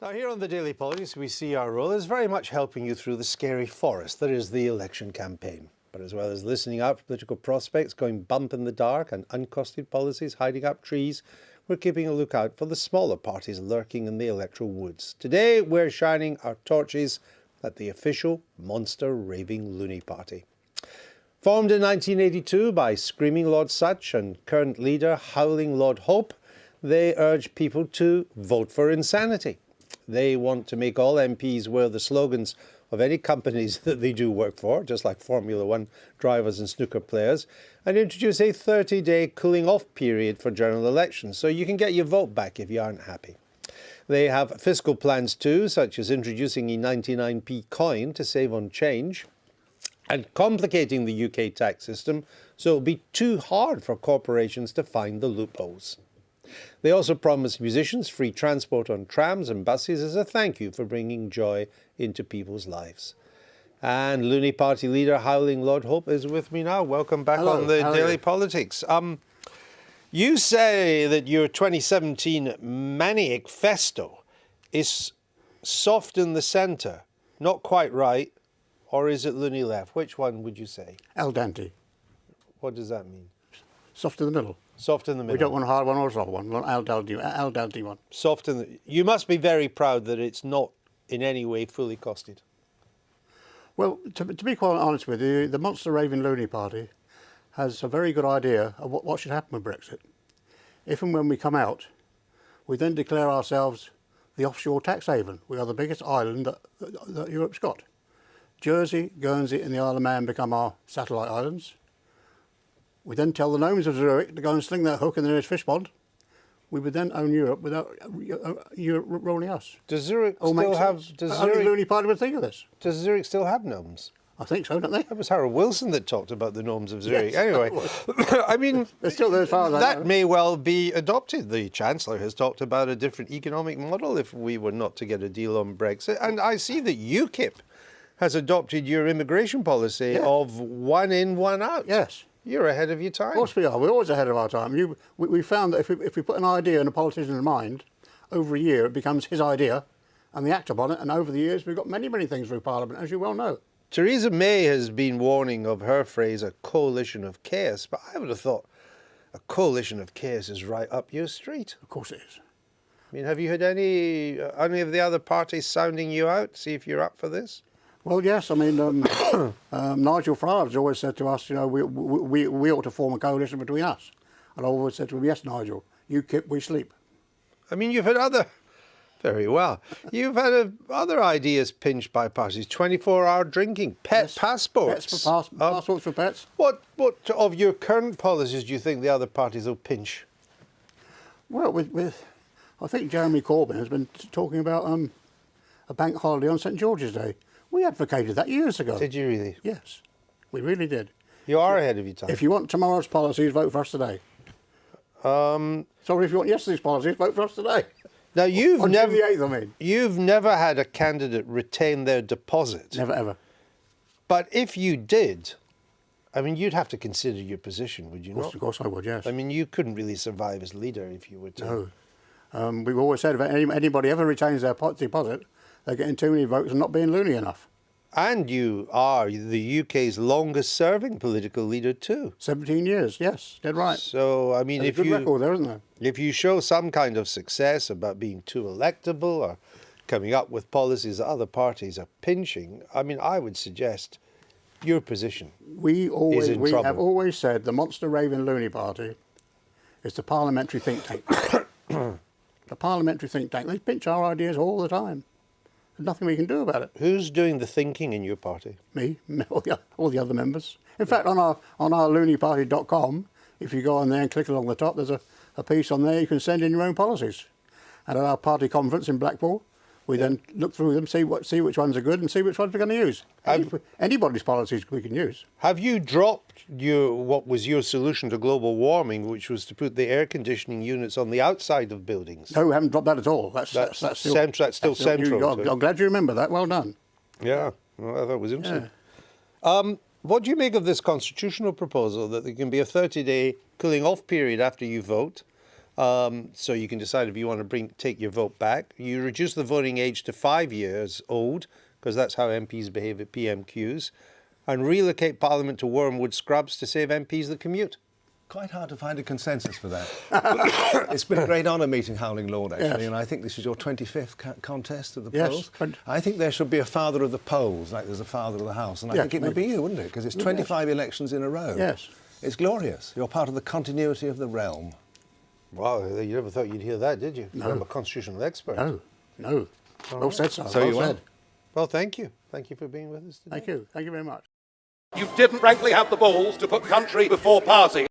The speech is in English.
Now here on the Daily Politics, we see our role as very much helping you through the scary forest that is the election campaign. But as well as listening out for political prospects going bump in the dark and uncosted policies hiding up trees, we're keeping a lookout for the smaller parties lurking in the electoral woods. Today we're shining our torches at the official monster Raving Looney Party. Formed in 1982 by Screaming Lord Sutch and current leader Howling Lord Hope, they urge people to vote for insanity. They want to make all MPs wear the slogans of any companies that they do work for, just like Formula One drivers and snooker players, and introduce a 30-day cooling-off period for general elections, so you can get your vote back if you aren't happy. They have fiscal plans too, such as introducing a 99p coin to save on change, and complicating the UK tax system so it'll be too hard for corporations to find the loopholes. They also promise musicians free transport on trams and buses as a thank you for bringing joy into people's lives. And Looney Party leader Howling Lord Hope is with me now. Welcome back on the Daily Politics. You say that your 2017 Maniac Festo is soft in the centre, not quite right, or is it Looney left? Which one would you say? Al dente. What does that mean? Soft in the middle. Soft in the middle. We don't want a hard one or a soft one. We want al dente one. Soft in the... You must be very proud that it's not in any way fully costed. Well, to be quite honest with you, the monster Raving Looney Party has a very good idea of what should happen with Brexit. If and when we come out, we then declare ourselves the offshore tax haven. We are the biggest island that Europe's got. Jersey, Guernsey and the Isle of Man become our satellite islands. We then tell the gnomes of Zurich to go and sling their hook in the nearest fish pond. We would then own Europe without Europe rolling us. Does Zurich still have... Only the Looney Party would think of this. Does Zurich still have gnomes? I think so, don't they? That was Harold Wilson that talked about the gnomes of Zurich. Yes, anyway, I mean, they're still there as far as I know. That may well be adopted. The Chancellor has talked about a different economic model if we were not to get a deal on Brexit. And I see that UKIP has adopted your immigration policy of one in, one out. Yes. You're ahead of your time. Of course we are. We're always ahead of our time. We found that if we put an idea in a politician's mind, over a year it becomes his idea and they act upon it. And over the years we've got many, many things through Parliament, as you well know. Theresa May has been warning of her phrase, a coalition of chaos. But I would have thought a coalition of chaos is right up your street. Of course it is. I mean, have you had any of the other parties sounding you out, see if you're up for this? Well, yes. I mean, Nigel Farage has always said to us, you know, we ought to form a coalition between us. And I've always said to him, yes, Nigel, you keep, we sleep. I mean, you've had other... Very well. You've had other ideas pinched by parties. 24-hour drinking, pet passports. Passports for pets. What of your current policies do you think the other parties will pinch? Well, I think Jeremy Corbyn has been talking about a bank holiday on St George's Day. We advocated that years ago. Did you really? Yes, we really did. You are ahead of your time. If you want tomorrow's policies, vote for us today. Sorry, if you want yesterday's policies, vote for us today. Now you've on never, June the 8th, I mean. You've never had a candidate retain their deposit. Never ever. But if you did, I mean, you'd have to consider your position, would you not? Of course I would, yes. I mean, you couldn't really survive as leader if you were to. No. We've always said if anybody ever retains their deposit, they're getting too many votes and not being loony enough. And you are the UK's longest-serving political leader too. 17 years, yes, dead right. So, I mean, there's a good record there, isn't there? If you show some kind of success about being too electable or coming up with policies that other parties are pinching, I mean, I would suggest your position We trouble. have always said the monster Raving Looney Party is the parliamentary think tank. The parliamentary think tank. They pinch our ideas all the time. There's nothing we can do about it. Who's doing the thinking in your party? Me, all the other members. In fact, on our looneyparty.com, if you go on there and click along the top, there's a piece on there you can send in your own policies. And at our party conference in Blackpool, we then look through them, see which ones are good and see which ones we're going to use. Anybody's policies we can use. Have you dropped what was your solution to global warming, which was to put the air conditioning units on the outside of buildings? No, we haven't dropped that at all. That's still central. I'm glad you remember that. Well done. Yeah, well, I thought it was interesting. Yeah. What do you make of this constitutional proposal that there can be a 30-day cooling-off period after you vote, So you can decide if you want to take your vote back. You reduce the voting age to 5 years old, because that's how MPs behave at PMQs, and relocate Parliament to Wormwood Scrubs to save MPs the commute. Quite hard to find a consensus for that. It's been a great honour meeting Howling Lord, actually, Yes. and I think this is your 25th contest of the Yes, polls. 20. I think there should be a father of the polls, like there's a father of the house, and I Yes, think it would be you, wouldn't it? Because it's 25 elections in a row. Yes. It's glorious. You're part of the continuity of the realm. Wow, you never thought you'd hear that, did you? No. I'm a constitutional expert. No, no. Well said, sir. So well you are. said. Well, thank you. Thank you for being with us today. Thank you. Thank you very much. You didn't frankly have the balls to put country before party.